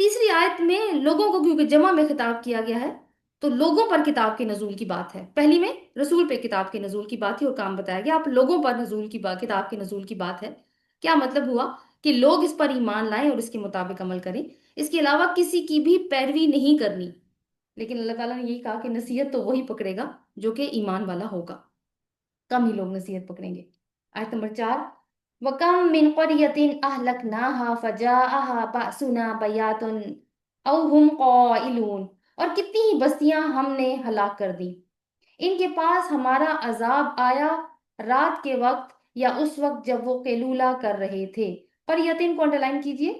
تیسری آیت میں لوگوں کو کیونکہ جمع میں خطاب کیا گیا ہے تو لوگوں پر کتاب کے نزول کی بات ہے، پہلی میں رسول پہ کتاب کے نزول کی بات تھی اور کام بتایا گیا، اب لوگوں پر نزول کی بات، کتاب کے نزول کی بات ہے۔ کیا مطلب ہوا کہ لوگ اس پر ایمان لائیں اور اس کے مطابق عمل کریں، اس کے علاوہ کسی کی بھی پیروی نہیں کرنی۔ لیکن اللہ تعالیٰ نے یہی کہا کہ نصیحت تو وہی پکڑے گا جو کہ ایمان والا ہوگا، کم ہی لوگ نصیحت پکڑیں گے۔ آیت نمبر 4، وَكَم مِّن قَرْيَةٍ أَهْلَكْنَاهَا فَجَاءَهَا بَأْسُنَا بَيَاتٌ أَوْ هُمْ قَائِلُونَ، اور کتنی ہی بستیاں ہم نے ہلاک کر دی، ان کے پاس ہمارا عذاب آیا رات کے وقت یا اس وقت جب وہ قیلولہ کر رہے تھے۔ قریتن کو انڈرلائن کیجئے،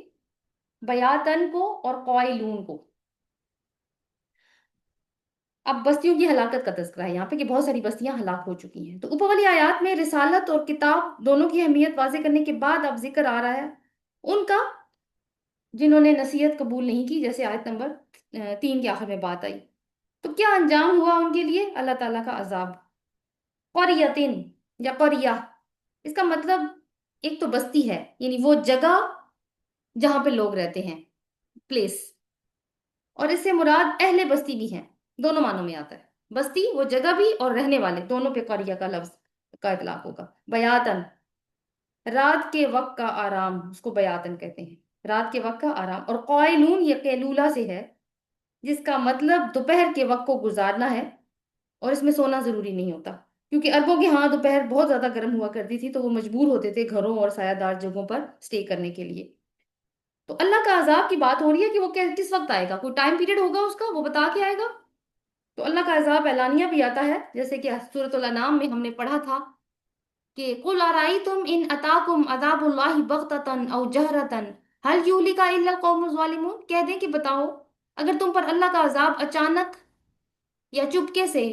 بیاتن کو اور قائلون کو۔ اب بستیوں کی ہلاکت کا تذکرہ ہے یہاں پہ کہ بہت ساری بستیاں ہلاک ہو چکی ہیں۔ تو اوپر والی آیات میں رسالت اور کتاب دونوں کی اہمیت واضح کرنے کے بعد اب ذکر آ رہا ہے ان کا جنہوں نے نصیحت قبول نہیں کی، جیسے آیت نمبر 3 کے آخر میں بات آئی۔ تو کیا انجام ہوا ان کے لیے؟ اللہ تعالیٰ کا عذاب۔ قریتن یا قریہ، اس کا مطلب ایک تو بستی ہے، یعنی وہ جگہ جہاں پہ لوگ رہتے ہیں، پلیس، اور اس سے مراد اہل بستی بھی ہیں، دونوں معنوں میں آتا ہے، بستی وہ جگہ بھی اور رہنے والے دونوں پہ قریہ کا لفظ کا اطلاق ہوگا۔ بیاتن، رات کے وقت کا آرام، اس کو بیاتن کہتے ہیں، رات کے وقت کا آرام۔ اور قائلون یہ قیلولہ سے ہے جس کا مطلب دوپہر کے وقت کو گزارنا ہے، اور اس میں سونا ضروری نہیں ہوتا، کیونکہ عربوں کے ہاں دوپہر بہت زیادہ گرم ہوا کرتی تھی تو وہ مجبور ہوتے تھے گھروں اور سایہ دار جگہوں پر سٹے کرنے کے لیے۔ تو اللہ کا عذاب کی بات ہو رہی ہے کہ وہ کس وقت آئے گا، کوئی ٹائم پیریڈ ہوگا اس کا، وہ بتا کے آئے گا۔ تو اللہ کا عذاب اعلانیہ بھی آتا ہے، جیسے کہ سورۃ الانعام میں ہم نے پڑھا تھا کہ قُلْ أَرَأَيْتُمْ إِنْ أَتَاكُمْ عَذَابُ اللَّهِ بَغْتَةً أَوْ جَهْرَةً هَلْ يُهْلِكُ إِلَّا الْقَوْمُ الظَّالِمُونَ، کہہ دیں کہ بتاؤ اگر تم پر اللہ کا عذاب اچانک یا چپکے سے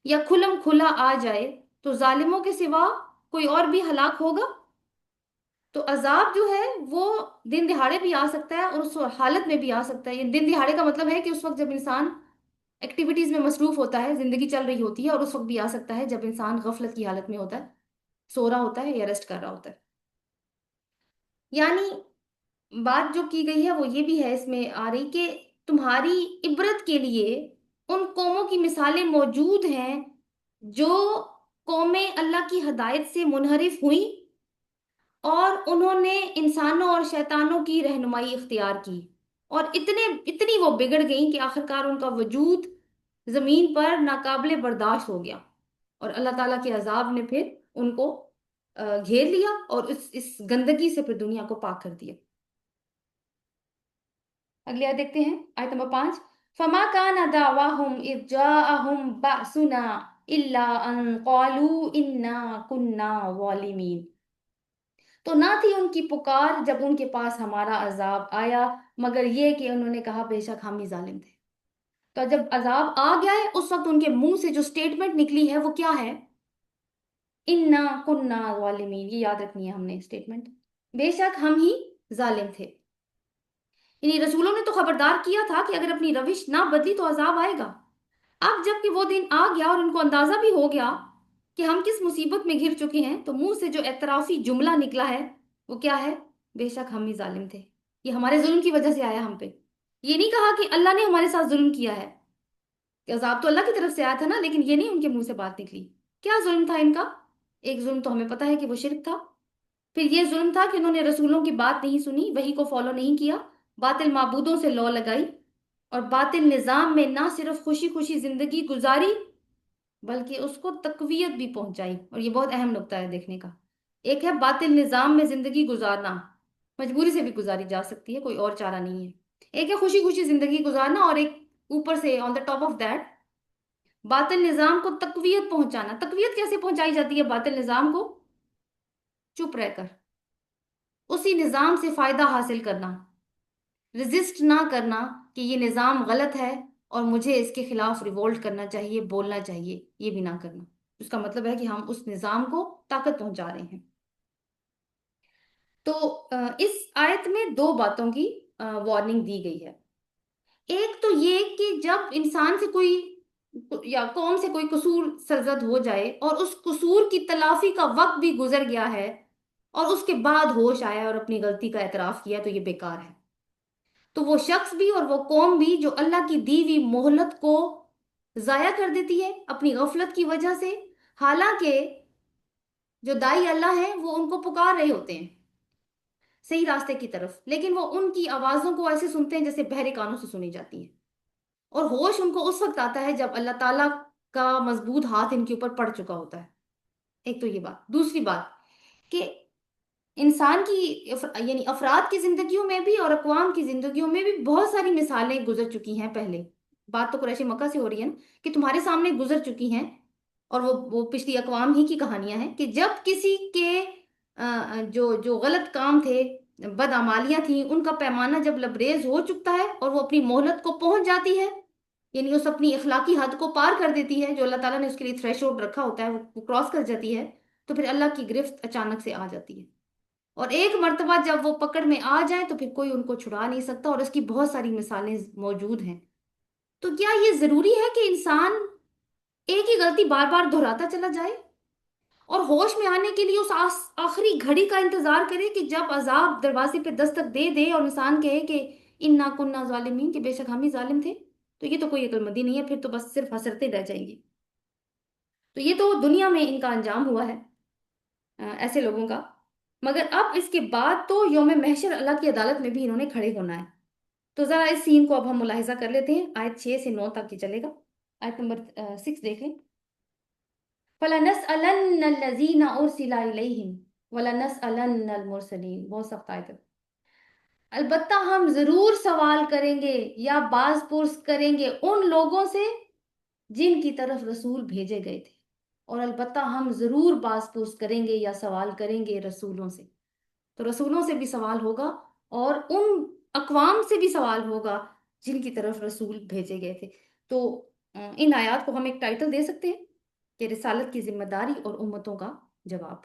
یا کھلم کھلا آ جائے تو ظالموں کے سوا کوئی اور بھی ہلاک ہوگا؟ تو عذاب جو ہے وہ دن دہاڑے بھی آ سکتا ہے اور اس حالت میں بھی آ سکتا ہے۔ دن دہاڑے کا مطلب ہے کہ اس وقت جب انسان ایکٹیویٹیز میں مصروف ہوتا ہے، زندگی چل رہی ہوتی ہے، اور اس وقت بھی آ سکتا ہے جب انسان غفلت کی حالت میں ہوتا ہے، سو رہا ہوتا ہے یا ریسٹ کر رہا ہوتا ہے۔ یعنی بات جو کی گئی ہے وہ یہ بھی ہے اس میں آ رہی کہ تمہاری عبرت کے لیے ان قوموں کی مثالیں موجود ہیں جو قومیں اللہ کی ہدایت سے منحرف ہوئیں اور انہوں نے انسانوں اور شیطانوں کی رہنمائی اختیار کی، اور اتنی وہ بگڑ گئیں کہ آخرکار ان کا وجود زمین پر ناقابل برداشت ہو گیا، اور اللہ تعالیٰ کے عذاب نے پھر ان کو گھیر لیا اور اس گندگی سے پھر دنیا کو پاک کر دیا۔ اگلی آیت دیکھتے ہیں، آیت نمبر 5، فَمَا كَانَ دَعْوَاهُمْ إِذْ جَاءَهُمْ بَأْسُنَا إِلَّا أَن قَالُوا إِنَّا كُنَّا ظَالِمِينَ، تو نہ تھی ان کی پکار جب ان کے پاس ہمارا عذاب آیا مگر یہ کہ انہوں نے کہا بے شک ہم ہی ظالم تھے۔ تو جب عذاب آ گیا ہے اس وقت ان کے منہ سے جو سٹیٹمنٹ نکلی ہے وہ کیا ہے؟ اِنَّا كُنَّا ظَالِمِينَ، یہ یاد رکھنی ہے ہم نے سٹیٹمنٹ، بے شک ہم ہی ظالم تھے۔ یعنی رسولوں نے تو خبردار کیا تھا کہ اگر اپنی روش نہ بدلی تو عذاب آئے گا۔ اب جب کہ وہ دن آ گیا اور ان کو اندازہ بھی ہو گیا کہ ہم کس مصیبت میں گھر چکے ہیں، تو منہ سے جو اعترافی جملہ نکلا ہے وہ کیا ہے؟ بے شک ہم ہی ظالم تھے، یہ ہمارے ظلم کی وجہ سے آیا ہم پہ۔ یہ نہیں کہا کہ اللہ نے ہمارے ساتھ ظلم کیا ہے، کہ عذاب تو اللہ کی طرف سے آیا تھا نا، لیکن یہ نہیں ان کے منہ سے بات نکلی۔ کیا ظلم تھا ان کا؟ ایک ظلم تو ہمیں پتہ ہے کہ وہ شرک تھا، پھر یہ ظلم تھا کہ انہوں نے رسولوں کی بات نہیں سنی، وحی کو فالو نہیں کیا، باطل معبودوں سے لو لگائی، اور باطل نظام میں نہ صرف خوشی خوشی زندگی گزاری بلکہ اس کو تقویت بھی پہنچائی۔ اور یہ بہت اہم نقطہ ہے دیکھنے کا، ایک ہے باطل نظام میں زندگی گزارنا، مجبوری سے بھی گزاری جا سکتی ہے، کوئی اور چارہ نہیں ہے، ایک ہے خوشی خوشی زندگی گزارنا، اور ایک اوپر سے آن دا ٹاپ آف دیٹ باطل نظام کو تقویت پہنچانا۔ تقویت کیسے پہنچائی جاتی ہے باطل نظام کو؟ چپ رہ کر اسی نظام سے فائدہ حاصل کرنا، رزسٹ نہ کرنا کہ یہ نظام غلط ہے اور مجھے اس کے خلاف ریوولٹ کرنا چاہیے، بولنا چاہیے، یہ بھی نہ کرنا۔ اس کا مطلب ہے کہ ہم اس نظام کو طاقت پہنچا رہے ہیں۔ تو اس آیت میں دو باتوں کی وارننگ دی گئی ہے۔ ایک تو یہ کہ جب انسان سے کوئی یا قوم سے کوئی قصور سرزد ہو جائے اور اس قصور کی تلافی کا وقت بھی گزر گیا ہے اور اس کے بعد ہوش آیا اور اپنی غلطی کا اعتراف کیا تو یہ بیکار ہے۔ تو وہ شخص بھی اور وہ قوم بھی جو اللہ کی دی ہوئی مہلت کو ضائع کر دیتی ہے اپنی غفلت کی وجہ سے، حالانکہ جو دائی اللہ ہیں وہ ان کو پکار رہے ہوتے ہیں صحیح راستے کی طرف، لیکن وہ ان کی آوازوں کو ایسے سنتے ہیں جیسے بہرے کانوں سے سنی جاتی ہیں، اور ہوش ان کو اس وقت آتا ہے جب اللہ تعالیٰ کا مضبوط ہاتھ ان کے اوپر پڑ چکا ہوتا ہے۔ ایک تو یہ بات، دوسری بات کہ انسان کی یعنی افراد کی زندگیوں میں بھی اور اقوام کی زندگیوں میں بھی بہت ساری مثالیں گزر چکی ہیں پہلے، بات تو قریش مکہ سے ہو رہی ہے نا، کہ تمہارے سامنے گزر چکی ہیں، اور وہ پچھلی اقوام ہی کی کہانیاں ہیں کہ جب کسی کے جو جو غلط کام تھے، بدعمالیاں تھیں، ان کا پیمانہ جب لبریز ہو چکتا ہے اور وہ اپنی مہلت کو پہنچ جاتی ہے، یعنی اس اپنی اخلاقی حد کو پار کر دیتی ہے جو اللہ تعالیٰ نے اس کے لیے تھریش ہولڈ رکھا ہوتا ہے، وہ کراس کر جاتی ہے، تو پھر اللہ کی گرفت اچانک سے آ جاتی ہے، اور ایک مرتبہ جب وہ پکڑ میں آ جائیں تو پھر کوئی ان کو چھڑا نہیں سکتا، اور اس کی بہت ساری مثالیں موجود ہیں۔ تو کیا یہ ضروری ہے کہ انسان ایک ہی غلطی بار بار دہراتا چلا جائے اور ہوش میں آنے کے لیے اس آخری گھڑی کا انتظار کرے کہ جب عذاب دروازے پہ دستک دے دے اور انسان کہے کہ انا کننا ظالمین، کہ بے شک ہم ہی ظالم تھے؟ تو یہ تو کوئی عقل مندی نہیں ہے، پھر تو بس صرف حسرتیں رہ جائیں گی۔ تو یہ تو دنیا میں ان کا انجام ہوا ہے ایسے لوگوں کا، مگر اب اس کے بعد تو یوم محشر اللہ کی عدالت میں بھی انہوں نے کھڑے ہونا ہے۔ تو ذرا اس سین کو اب ہم ملاحظہ کر لیتے ہیں، آیت 6 سے 9 تک کی چلے گا۔ آیت نمبر 6 دیکھ لیں۔ فَلَنَسْأَلَنَّ الَّذِينَ أُرْسِلَ إِلَيْهِمْ وَلَنَسْأَلَنَّ الْمُرْسَلِينَ، بہت سخت آیت ہے۔ البتہ ہم ضرور سوال کریں گے یا باز پرس کریں گے ان لوگوں سے جن کی طرف رسول بھیجے گئے تھے، اور البتہ ہم ضرور باز پرس کریں گے یا سوال کریں گے رسولوں سے۔ تو رسولوں سے بھی سوال ہوگا اور ان اقوام سے بھی سوال ہوگا جن کی طرف رسول بھیجے گئے تھے۔ تو ان آیات کو ہم ایک ٹائٹل دے سکتے ہیں کہ رسالت کی ذمہ داری اور امتوں کا جواب۔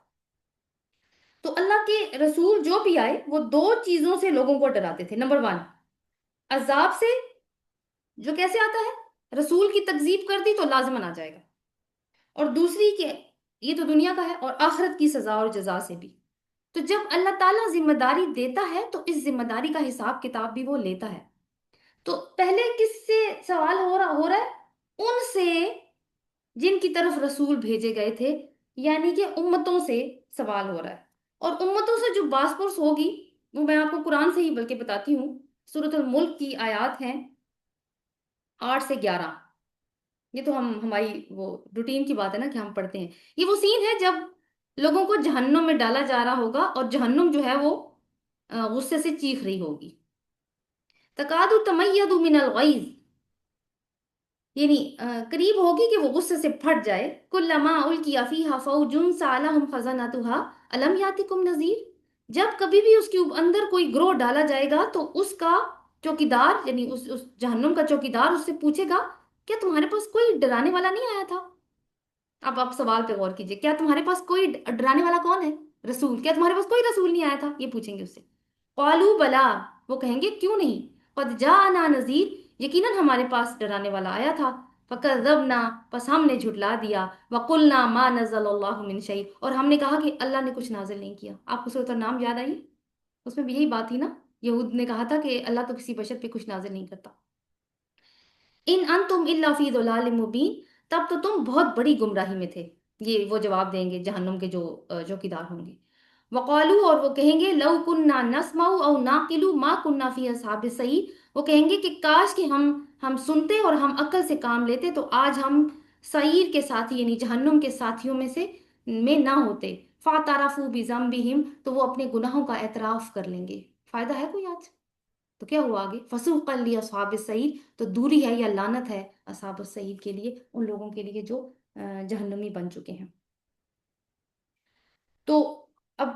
تو اللہ کے رسول جو بھی آئے وہ دو چیزوں سے لوگوں کو ڈراتے تھے۔ نمبر 1، عذاب سے، جو کیسے آتا ہے، رسول کی تکذیب کر دی تو لازماً آ جائے گا، اور دوسری کہ یہ تو دنیا کا ہے، اور آخرت کی سزا اور جزا سے بھی۔ تو جب اللہ تعالیٰ ذمہ داری دیتا ہے تو اس ذمہ داری کا حساب کتاب بھی وہ لیتا ہے۔ تو پہلے کس سے سوال ہو رہا ہے؟ ان سے جن کی طرف رسول بھیجے گئے تھے، یعنی کہ امتوں سے سوال ہو رہا ہے، اور امتوں سے جو باس پرس ہوگی وہ میں آپ کو قرآن سے ہی بلکہ بتاتی ہوں۔ سورۃ الملک کی آیات ہیں 8 سے 11۔ یہ تو ہماری وہ روٹین کی بات ہے نا کہ ہم پڑھتے ہیں۔ یہ وہ سین ہے جب لوگوں کو جہنم میں ڈالا جا رہا ہوگا اور جہنم جو ہے وہ غصے سے چیخ رہی ہوگی۔ تکاد تمیز من الغیظ، یعنی قریب ہوگی کہ وہ غصے سے پھٹ جائے۔ کلما القی فیہا فوج سألہم خزنتها الم یاتکم نذیر، جب کبھی بھی اس کے اندر کوئی گروہ ڈالا جائے گا تو اس کا چوکیدار، یعنی اس جہنم کا چوکیدار اس سے پوچھے گا کیا تمہارے پاس کوئی ڈرانے والا نہیں آیا تھا؟ اب آپ سوال پہ غور کیجئے، کیا تمہارے پاس کوئی ڈرانے والا کون ہے؟ رسول۔ کیا تمہارے پاس کوئی رسول نہیں آیا تھا؟ یہ پوچھیں گے اس سے۔ قالوا بلا، وہ کہیں گے کیوں نہیں، قد جاءنا نذیر، یقیناً ہمارے پاس ڈرانے والا آیا تھا، فکذبنا، پس ہم نے جھٹلا دیا، وقلنا ما نزل اللہ من شیء، اور ہم نے کہا کہ اللہ نے کچھ نازل نہیں کیا۔ آپ کو سورۃ النام یاد آئی؟ اس میں بھی یہی بات تھی نا، یہود نے کہا تھا کہ اللہ تو کسی بشر پہ کچھ نازل نہیں کرتا۔ ان انتم الا فی ضلال مبین، تب تو تم بہت بڑی گمراہی میں تھے۔ یہ وہ جواب دیں گے جہنم کے جو چوکیدار ہوں گے۔ وقالو، اور وہ کہیں گے لو کننا نسمع او ناقل ما کننا فی اصحاب السعیر، وہ کہیں گے کہ کاش کہ ہم سنتے اور ہم عقل سے کام لیتے تو آج ہم سعیر کے ساتھی یعنی جہنم کے ساتھیوں میں نہ ہوتے۔ فاعترفوا بذنبہم، تو وہ اپنے گناہوں کا اعتراف کر لیں گے۔ فائدہ ہے کوئی آج؟ تو کیا ہوا آگے؟ فسوقا لاصحاب السعیر، تو دوری ہے یا لعنت ہے اصحاب السعیر کے لیے، ان لوگوں کے لیے جو جہنمی بن چکے ہیں۔ تو اب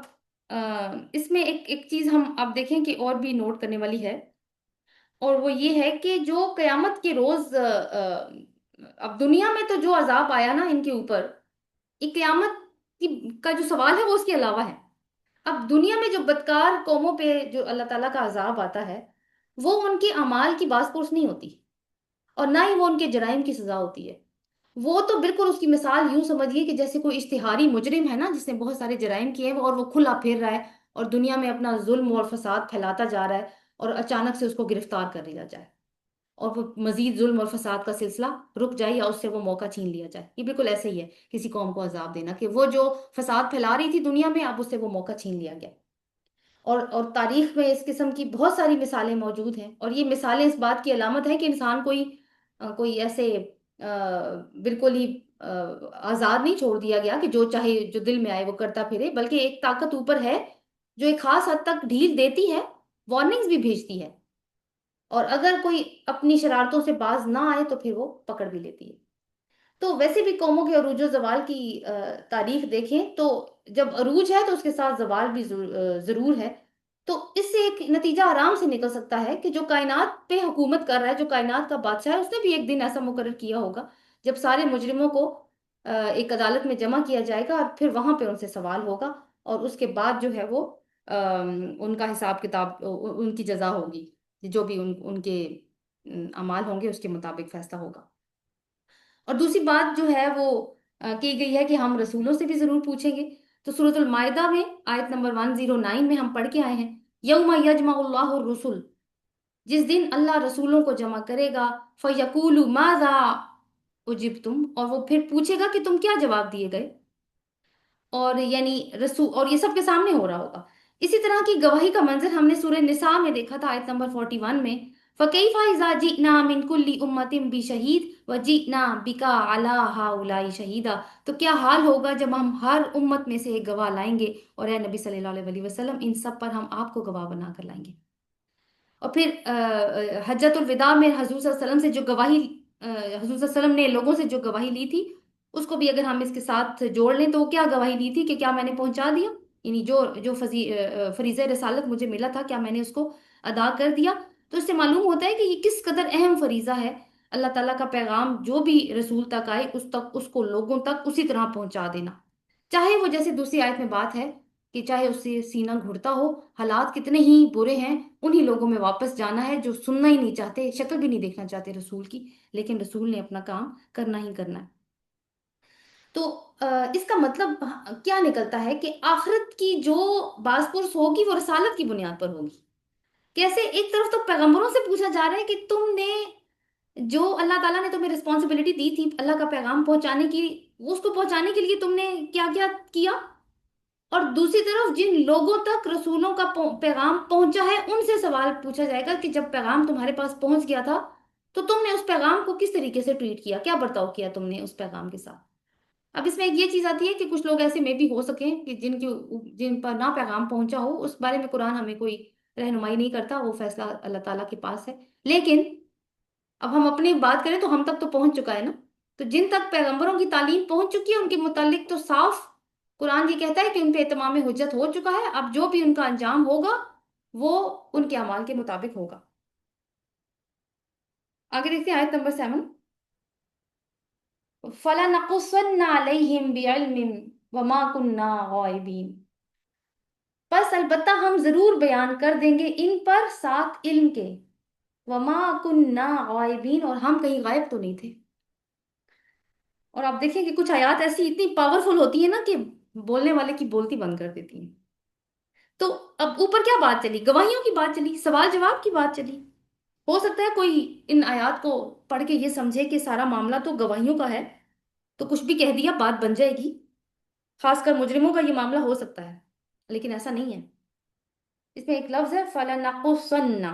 اس میں ایک چیز ہم اب دیکھیں کہ اور بھی نوٹ کرنے والی ہے، اور وہ یہ ہے کہ جو قیامت کے روز اب دنیا میں تو جو عذاب آیا نا ان کے اوپر، یہ قیامت کا جو سوال ہے وہ اس کے علاوہ ہے۔ اب دنیا میں جو بدکار قوموں پہ جو اللہ تعالیٰ کا عذاب آتا ہے وہ ان کے اعمال کی باز پرس نہیں ہوتی، اور نہ ہی وہ ان کے جرائم کی سزا ہوتی ہے۔ وہ تو بالکل اس کی مثال یوں سمجھیے کہ جیسے کوئی اشتہاری مجرم ہے نا جس نے بہت سارے جرائم کیے ہیں اور وہ کھلا پھر رہا ہے اور دنیا میں اپنا ظلم اور فساد پھیلاتا جا رہا ہے، اور اچانک سے اس کو گرفتار کر لیا جائے، اور وہ مزید ظلم اور فساد کا سلسلہ رک جائے یا اس سے وہ موقع چھین لیا جائے۔ یہ بالکل ایسے ہی ہے کسی قوم کو عذاب دینا، کہ وہ جو فساد پھیلا رہی تھی دنیا میں، اب اس سے وہ موقع چھین لیا گیا۔ اور تاریخ میں اس قسم کی بہت ساری مثالیں موجود ہیں، اور یہ مثالیں اس بات کی علامت ہے کہ انسان کوئی ایسے بالکل ہی آزاد نہیں چھوڑ دیا گیا کہ جو چاہے جو دل میں آئے وہ کرتا پھرے، بلکہ ایک طاقت اوپر ہے جو ایک خاص حد تک ڈھیل دیتی ہے، وارننگز بھی بھیجتی ہے، اور اگر کوئی اپنی شرارتوں سے باز نہ آئے تو پھر وہ پکڑ بھی لیتی ہے۔ تو ویسے بھی قوموں کے عروج و زوال کی تاریخ دیکھیں تو جب عروج ہے تو اس کے ساتھ زوال بھی ضرور ہے۔ تو اس سے ایک نتیجہ آرام سے نکل سکتا ہے کہ جو کائنات پہ حکومت کر رہا ہے، جو کائنات کا بادشاہ ہے، اس نے بھی ایک دن ایسا مقرر کیا ہوگا جب سارے مجرموں کو ایک عدالت میں جمع کیا جائے گا، اور پھر وہاں پہ ان سے سوال ہوگا، اور اس کے بعد جو ہے وہ ان کا حساب کتاب، ان کی جزا ہوگی، جو بھی ان کے اعمال ہوں گے اس کے مطابق فیصلہ ہوگا۔ اور دوسری بات جو ہے وہ کی گئی ہے کہ ہم رسولوں سے بھی ضرور پوچھیں گے۔ تو سورۃ المائدہ میں آیت نمبر 109 میں ہم پڑھ کے آئے ہیں، یوم یجمع اللہ الرسل، جس دن اللہ رسولوں کو جمع کرے گا، فَيَقُولُ مَاذَا أُجِبْتُمْ، اور وہ پھر پوچھے گا کہ تم کیا جواب دیے گئے، اور یعنی رسول، اور یہ سب کے سامنے ہو رہا ہوگا۔ اسی طرح کی گواہی کا منظر ہم نے سورہ نساء میں دیکھا تھا، آیت نمبر 41 میں، فَكَيْفَ إِذَا جِئْنَا مِنْ كُلِّ أُمَّةٍ بِشَهِيدٍ وَجِئْنَا بِكَ عَلَىٰ هَٰؤُلَاءِ شَهِيدًا، تو کیا حال ہوگا جب ہم ہر امت میں سے ایک گواہ لائیں گے، اور اے نبی صلی اللہ علیہ وسلم ان سب پر ہم آپ کو گواہ بنا کر لائیں گے۔ اور پھر حجۃ الوداع میں حضور صلی اللہ علیہ وسلم سے جو گواہی، حضور صلی اللہ علیہ وسلم نے لوگوں سے جو گواہی لی تھی، اس کو بھی اگر ہم اس کے ساتھ جوڑ لیں تو وہ کیا گواہی لی تھی کہ کیا میں نے پہنچا دیا، یعنی جو جو فریضہ رسالت مجھے ملا تھا کیا میں نے اس کو ادا کر دیا۔ تو اس سے معلوم ہوتا ہے کہ یہ کس قدر اہم فریضہ ہے، اللہ تعالیٰ کا پیغام جو بھی رسول تک آئے اس کو لوگوں تک اسی طرح پہنچا دینا، چاہے وہ جیسے دوسری آیت میں بات ہے کہ چاہے اس سے سینہ گھڑتا ہو، حالات کتنے ہی برے ہیں، انہی لوگوں میں واپس جانا ہے جو سننا ہی نہیں چاہتے، شکل بھی نہیں دیکھنا چاہتے رسول کی، لیکن رسول نے اپنا کام کرنا ہی کرنا ہے۔ تو اس کا مطلب کیا نکلتا ہے کہ آخرت کی جو باز پرس ہوگی وہ رسالت کی بنیاد پر ہوگی۔ کیسے؟ ایک طرف تو پیغمبروں سے پوچھا جا رہا ہے کہ تم نے جو اللہ تعالیٰ نے تمہیں رسپانسبلٹی دی تھی اللہ کا پیغام پہنچانے کی، اس کو پہنچانے کے لیے تم نے کیا کیا کیا، اور دوسری طرف جن لوگوں تک رسولوں کا پیغام پہنچا ہے ان سے سوال پوچھا جائے گا کہ جب پیغام تمہارے پاس پہنچ گیا تھا تو تم نے اس پیغام کو کس طریقے سے ٹریٹ کیا، کیا برتاؤ کیا تم نے اس پیغام کے ساتھ۔ اب اس میں ایک یہ چیز آتی ہے کہ کچھ لوگ ایسے میں بھی ہو سکیں کہ جن پر نہ پیغام پہنچا ہو، اس بارے میں قرآن ہمیں کوئی رہنمائی نہیں کرتا، وہ فیصلہ اللہ تعالیٰ کے پاس ہے۔ لیکن اب ہم اپنی بات کریں تو ہم تک تو پہنچ چکا ہے نا، تو جن تک پیغمبروں کی تعلیم پہنچ چکی ہے ان کے متعلق تو صاف قرآن یہ کہتا ہے کہ ان پہ اتمام حجت ہو چکا ہے، اب جو بھی ان کا انجام ہوگا وہ ان کے اعمال کے مطابق ہوگا۔ آگے دیکھتے ہیں آیت نمبر 7، فَلَنَقُصَّنَّ عَلَيْهِمْ بِعِلْمٍ وَمَا كُنَّا غَائِبِينَ، بس البتہ ہم ضرور بیان کر دیں گے ان پر ساتھ علم کے، وَمَا كُنَّا غَائِبِينَ، اور ہم کہیں غائب تو نہیں تھے۔ اور آپ دیکھیں کہ کچھ آیات ایسی اتنی پاورفل ہوتی ہیں نا کہ بولنے والے کی بولتی بند کر دیتی ہیں۔ تو اب اوپر کیا بات چلی؟ گواہیوں کی بات چلی، سوال جواب کی بات چلی۔ ہو سکتا ہے کوئی ان آیات کو پڑھ کے یہ سمجھے کہ سارا معاملہ تو گواہیوں کا ہے، تو کچھ بھی کہہ دیا بات بن جائے گی، خاص کر مجرموں کا یہ معاملہ ہو سکتا ہے، لیکن ایسا نہیں ہے۔ اس میں ایک لفظ ہے فَلَنَقُصَّنَّ،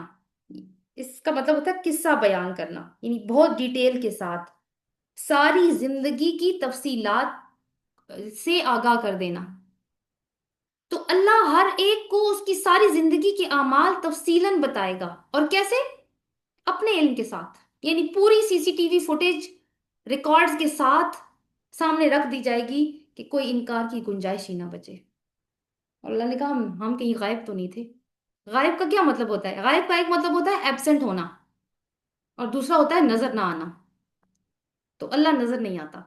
اس کا مطلب ہوتا ہے قصہ بیان کرنا، یعنی بہت ڈیٹیل کے ساتھ ساری زندگی کی تفصیلات سے آگاہ کر دینا۔ تو اللہ ہر ایک کو اس کی ساری زندگی کے اعمال تفصیلاً بتائے گا، اور کیسے؟ اپنے علم کے ساتھ، یعنی پوری C C T V footage records کے ساتھ سامنے رکھ دی جائے گی کہ کوئی انکار کی گنجائش ہی نہ بچے۔ اور اللہ نے کہا ہم کہیں غائب تو نہیں تھے۔ غائب کا کیا مطلب ہوتا ہے؟ غائب کا ایک مطلب ہوتا ہے ایبسنٹ ہونا، اور دوسرا ہوتا ہے نظر نہ آنا۔ تو اللہ نظر نہیں آتا،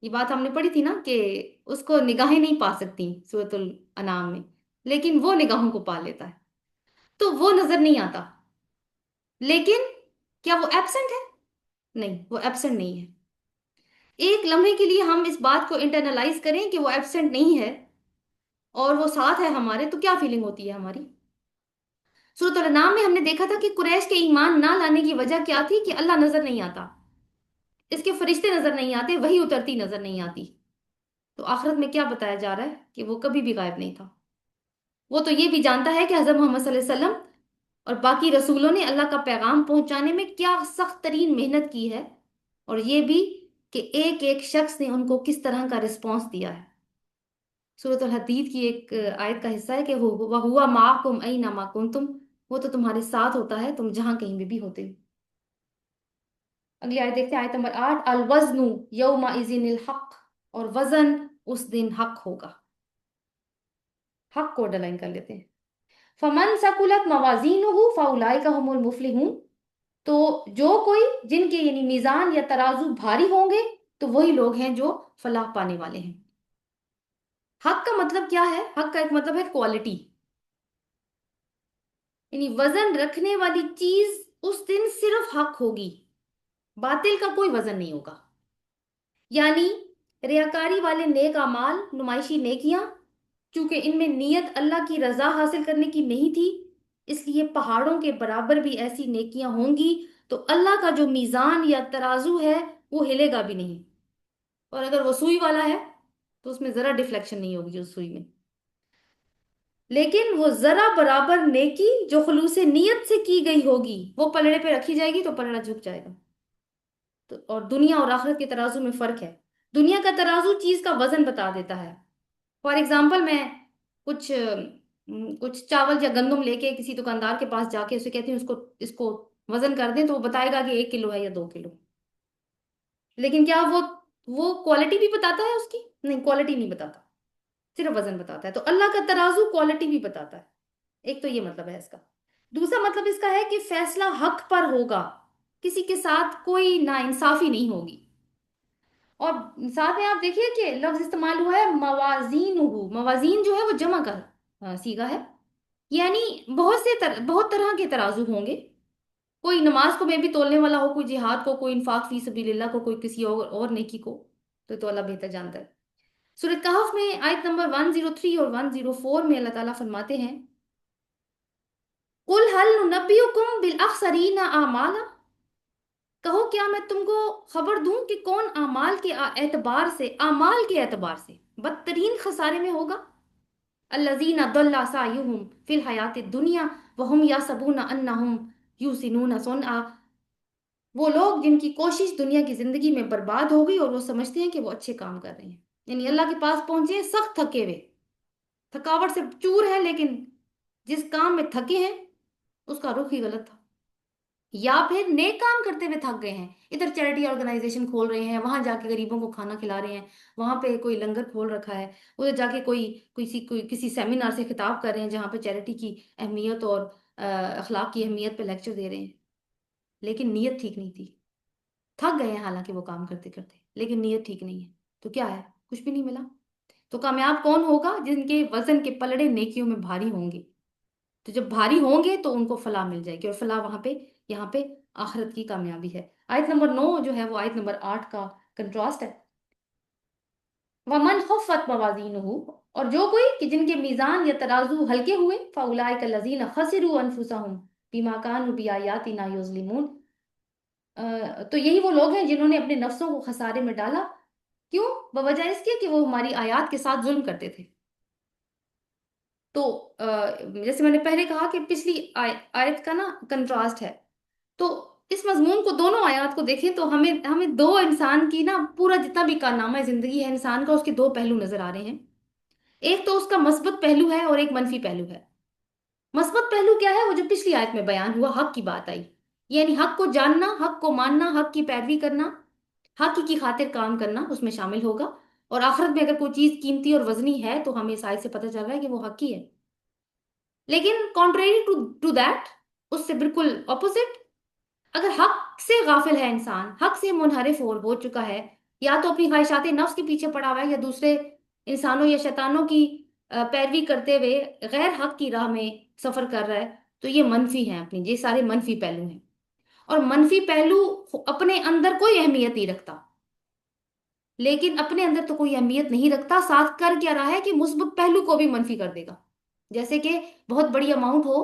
یہ بات ہم نے پڑھی تھی نا کہ اس کو نگاہیں نہیں پا سکتی سورۃ الانعام میں، لیکن وہ نگاہوں کو پا لیتا ہے۔ تو وہ نظر نہیں آتا، لیکن کیا وہ ایبسنٹ ہے؟ نہیں، وہ ایبسنٹ نہیں ہے۔ ایک لمحے کے لیے ہم اس بات کو انٹرنلائز کریں کہ وہ ایبسنٹ نہیں ہے اور وہ ساتھ ہے ہمارے، تو کیا فیلنگ ہوتی ہے ہماری؟ سورۃ الانعام میں ہم نے دیکھا تھا کہ قریش کے ایمان نہ لانے کی وجہ کیا تھی؟ کہ اللہ نظر نہیں آتا، اس کے فرشتے نظر نہیں آتے، وہی اترتی نظر نہیں آتی۔ تو آخرت میں کیا بتایا جا رہا ہے؟ کہ وہ کبھی بھی غائب نہیں تھا۔ وہ تو یہ بھی جانتا ہے کہ حضرت محمد صلی اللہ علیہ وسلم اور باقی رسولوں نے اللہ کا پیغام پہنچانے میں کیا سخت ترین محنت کی ہے، اور یہ بھی کہ ایک ایک شخص نے ان کو کس طرح کا رسپانس دیا ہے۔ سورۃ الحدید کی ایک آیت کا حصہ ہے کہ وَهُوَ مَعَكُمْ أَيْنَمَا كُنْتُمْ، وہ تو تمہارے ساتھ ہوتا ہے تم جہاں کہیں بھی ہوتے ہو۔ اگلی آیت دیکھتے ہیں، آیت نمبر 8، الوزن یومئذ الحق، اور وزن اس دن حق ہوگا۔ حق کو ڈلائن کر لیتے ہیں۔ فمن ثقلت موازینہ فاولئک هم المفلحون، تو جو کوئی جن کے یعنی میزان یا ترازو بھاری ہوں گے تو وہی لوگ ہیں جو فلاح پانے والے ہیں۔ حق کا مطلب کیا ہے؟ حق کا ایک مطلب ہے کوالٹی، یعنی وزن رکھنے والی چیز اس دن صرف حق ہوگی، باطل کا کوئی وزن نہیں ہوگا۔ یعنی ریاکاری والے نیک اعمال، نمائشی نیکیاں، چونکہ ان میں نیت اللہ کی رضا حاصل کرنے کی نہیں تھی، اس لیے پہاڑوں کے برابر بھی ایسی نیکیاں ہوں گی تو اللہ کا جو میزان یا ترازو ہے وہ ہلے گا بھی نہیں، اور اگر وہ سوئی والا ہے تو اس میں ذرا ڈیفلیکشن نہیں ہوگی اس سوئی میں۔ لیکن وہ ذرا برابر نیکی جو خلوص نیت سے کی گئی ہوگی وہ پلڑے پہ رکھی جائے گی تو پلڑا جھک جائے گا۔ تو اور دنیا اور آخرت کے ترازو میں فرق ہے۔ دنیا کا ترازو چیز کا وزن بتا دیتا ہے۔ فار ایگزامپل، میں کچھ کچھ چاول یا گندم لے کے کسی دکاندار کے پاس جا کے اسے کہتی ہوں اس کو وزن کر دیں، تو وہ بتائے گا کہ 1 کلو ہے یا 2 کلو، لیکن کیا وہ کوالٹی بھی بتاتا ہے اس کی؟ نہیں، کوالٹی نہیں بتاتا، صرف وزن بتاتا ہے۔ تو اللہ کا ترازو کوالٹی بھی بتاتا ہے۔ ایک تو یہ مطلب ہے اس کا۔ دوسرا مطلب اس کا ہے کہ فیصلہ حق پر ہوگا، کسی کے ساتھ کوئی ناانصافی نہیں ہوگی۔ اور ساتھ میں آپ دیکھیے کہ لفظ استعمال ہوا ہے موازین، موازین جو ہے وہ جمع کا صیغہ ہے، یعنی بہت طرح کے ترازو ہوں گے۔ کوئی نماز کو میں بھی تولنے والا ہو، کوئی جہاد کو، کوئی انفاق فی سبیل اللہ کو، کوئی کسی اور نیکی کو، تو اللہ بہتر جانتا ہے۔ سورۃ کہف میں آیت نمبر 103 اور 104 میں اللہ تعالیٰ فرماتے ہیں، قُلْ هَلْ نُنَبِّئُكُمْ بِالْأَخْسَرِينَ أَعْمَالًا، کہو کیا میں تم کو خبر دوں کہ کون اعمال کے اعتبار سے بدترین خسارے میں ہوگا؟ الذین ضل سعیہم فی الحیات الدنیا وہم یحسبون انہم یحسنون صنعا، وہ لوگ جن کی کوشش دنیا کی زندگی میں برباد ہو گئی اور وہ سمجھتے ہیں کہ وہ اچھے کام کر رہے ہیں۔ یعنی اللہ کے پاس پہنچے ہیں سخت تھکے ہوئے، تھکاوٹ سے چور ہے، لیکن جس کام میں تھکے ہیں اس کا رخ ہی غلط تھا، یا پھر نیک کام کرتے ہوئے تھک گئے ہیں، ادھر چیریٹی آرگنائزیشن کھول رہے ہیں، وہاں جا کے غریبوں کو کھانا کھلا رہے ہیں، وہاں پہ کوئی لنگر کھول رکھا ہے، ادھر جا کے کسی سیمینار سے خطاب کر رہے ہیں جہاں پہ چیریٹی کی اہمیت اور اخلاق کی اہمیت پہ لیکچر دے رہے ہیں، لیکن نیت ٹھیک نہیں تھی۔ تھک گئے ہیں حالانکہ وہ کام کرتے کرتے، لیکن نیت ٹھیک نہیں ہے، تو کیا ہے؟ کچھ بھی نہیں ملا۔ تو کامیاب کون ہوگا؟ جن کے وزن کے پلڑے نیکیوں میں بھاری ہوں گے۔ تو جب بھاری ہوں گے تو ان کو فلاح مل جائے گی، اور فلاح یہاں پہ آخرت کی کامیابی ہے۔ آیت نمبر 9 جو ہے وہ آیت نمبر 8 کا کنٹراسٹ ہے۔ وَمَنْ خَفَّتْ مَوَازِينُهُ، اور جو کوئی کہ جن کے میزان یا ترازو ہلکے ہوئے، فَأُولَٰئِكَ الَّذِينَ خَسِرُوا أَنفُسَهُمْ بِمَا كَانُوا بِآيَاتِنَا يُظْلِمُونَ، تو یہی وہ لوگ ہیں جنہوں نے اپنے نفسوں کو خسارے میں ڈالا۔ کیوں؟ بوجہ اس کے کہ وہ ہماری آیات کے ساتھ ظلم کرتے تھے۔ تو جیسے میں نے پہلے کہا کہ پچھلی آیت کا نا کنٹراسٹ ہے، تو اس مضمون کو دونوں آیات کو دیکھیں تو ہمیں دو انسان کی نا پورا جتنا بھی کارنامہ زندگی ہے انسان کا، اس کے دو پہلو نظر آ رہے ہیں۔ ایک تو اس کا مثبت پہلو ہے اور ایک منفی پہلو ہے۔ مثبت پہلو کیا ہے؟ وہ جو پچھلی آیت میں بیان ہوا، حق کی بات آئی، یعنی حق کو جاننا، حق کو ماننا، حق کی پیروی کرنا، حق کی خاطر کام کرنا اس میں شامل ہوگا۔ اور آخرت میں اگر کوئی چیز قیمتی اور وزنی ہے تو ہمیں اس آیت سے پتہ چل رہا ہے کہ وہ حق ہی ہے۔ لیکن کانٹریری ٹو دیٹ، اس سے بالکل اپوزٹ، اگر حق سے غافل ہے انسان، حق سے منحرف ہو چکا ہے، یا تو اپنی خواہشات نفس کے پیچھے پڑا ہوا ہے، یا دوسرے انسانوں یا شیطانوں کی پیروی کرتے ہوئے غیر حق کی راہ میں سفر کر رہا ہے، تو یہ منفی ہیں، یہ سارے منفی پہلو ہیں۔ اور منفی پہلو اپنے اندر کوئی اہمیت نہیں رکھتا، لیکن اپنے اندر تو کوئی اہمیت نہیں رکھتا، ساتھ کر کیا رہا ہے کہ مثبت پہلو کو بھی منفی کر دے گا۔ جیسے کہ بہت بڑی اماؤنٹ ہو